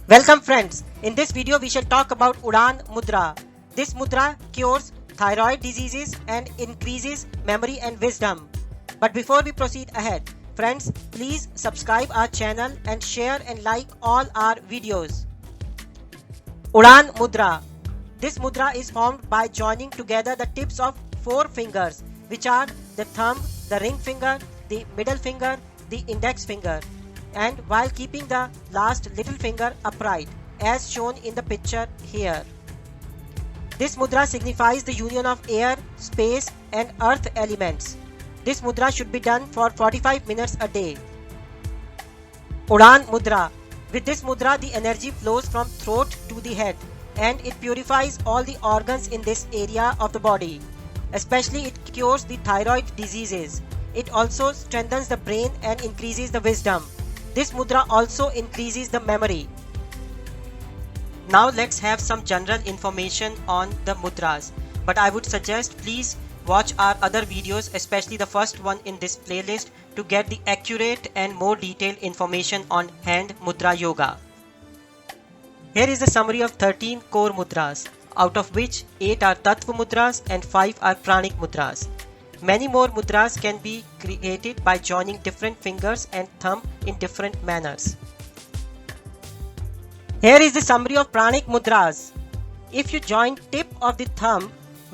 Welcome friends, in this video we shall talk about UDAAN Mudra. This mudra cures thyroid diseases and increases memory and wisdom. But before we proceed ahead, friends, please subscribe our channel and share and like all our videos. UDAAN Mudra. This mudra is formed by joining together the tips of 4 fingers, which are the thumb, the ring finger, the middle finger, the index finger, and while keeping the last little finger upright as shown in the picture here. This mudra signifies the union of air, space and earth elements. This mudra should be done for 45 minutes a day. UDAAN Mudra. With this mudra the energy flows from throat to the head and it purifies all the organs in this area of the body. Especially it cures the thyroid diseases. It also strengthens the brain and increases the wisdom. This mudra also increases the memory. Now let's have some general information on the mudras. But I would suggest please watch our other videos, especially the first one in this playlist, to get the accurate and more detailed information on hand mudra yoga. Here is a summary of 13 core mudras, out of which 8 are tattva mudras and 5 are pranic mudras. Many more mudras can be created by joining different fingers and thumb in different manners. Here is the summary of pranic mudras. If you join tip of the thumb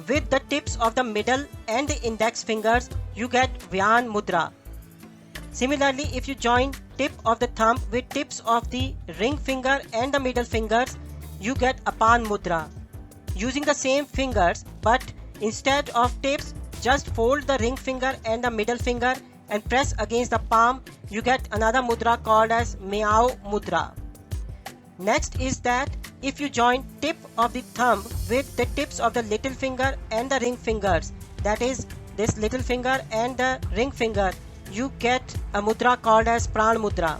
with the tips of the middle and the index fingers, you get Vigyaan mudra. Similarly, if you join tip of the thumb with tips of the ring finger and the middle fingers, you get Apaan mudra. Using the same fingers, but instead of tips, just fold the ring finger and the middle finger and press against the palm. You get another mudra called as Meow mudra. Next is that if you join tip of the thumb with the tips of the little finger and the ring fingers, that is this little finger and the ring finger, you get a mudra called as Pran mudra.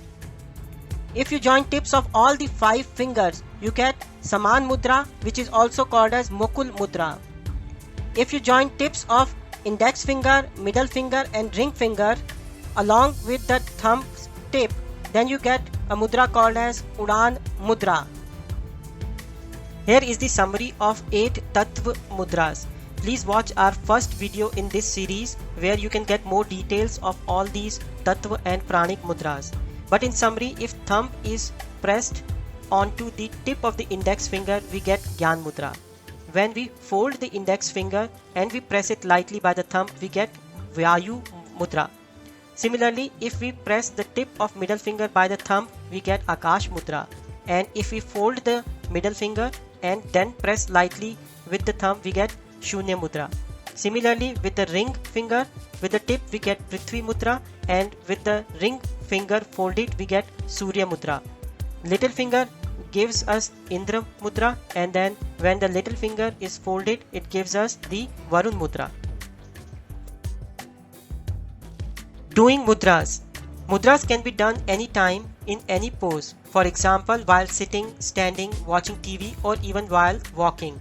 If you join tips of all the 5 fingers, you get Saman mudra, which is also called as Mukul mudra. If you join tips of index finger, middle finger and ring finger along with the thumb tip, then you get a mudra called as UDAAN Mudra. Here is the summary of 8 Tattva Mudras. Please watch our first video in this series where you can get more details of all these Tattva and Pranic Mudras. But in summary, if thumb is pressed onto the tip of the index finger, we get Vigyaan Mudra. When we fold the index finger and we press it lightly by the thumb, we get Vayu Mudra. Similarly, if we press the tip of middle finger by the thumb, we get Akash Mudra. And if we fold the middle finger and then press lightly with the thumb, we get Shunya Mudra. Similarly, with the ring finger, with the tip we get Prithvi Mudra, and with the ring finger folded we get Surya Mudra. Little finger gives us Indra Mudra, and then when the little finger is folded, it gives us the Varun Mudra. Doing mudras. Mudras can be done anytime in any pose. For example, while sitting, standing, watching TV or even while walking.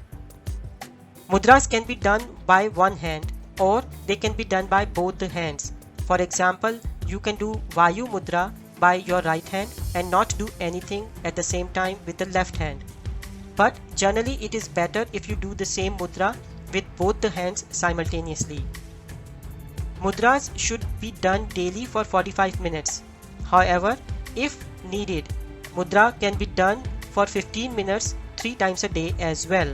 Mudras can be done by one hand or they can be done by both the hands. For example, you can do Vayu Mudra by your right hand and not do anything at the same time with the left hand. But generally it is better if you do the same mudra with both the hands simultaneously. Mudras should be done daily for 45 minutes. However, if needed, mudra can be done for 15 minutes 3 times a day as well.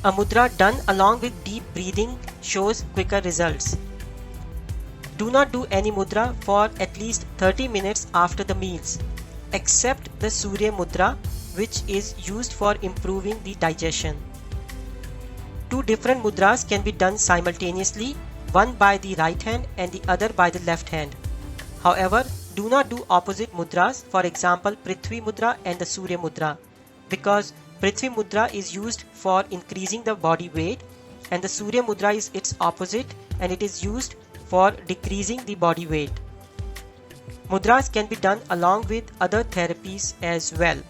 A mudra done along with deep breathing shows quicker results. Do not do any mudra for at least 30 minutes after the meals, except the Surya Mudra, which is used for improving the digestion. 2 different mudras can be done simultaneously, one by the right hand and the other by the left hand. However, do not do opposite mudras, for example Prithvi Mudra and the Surya Mudra, because Prithvi Mudra is used for increasing the body weight and the Surya Mudra is its opposite and it is used for decreasing the body weight. Mudras can be done along with other therapies as well.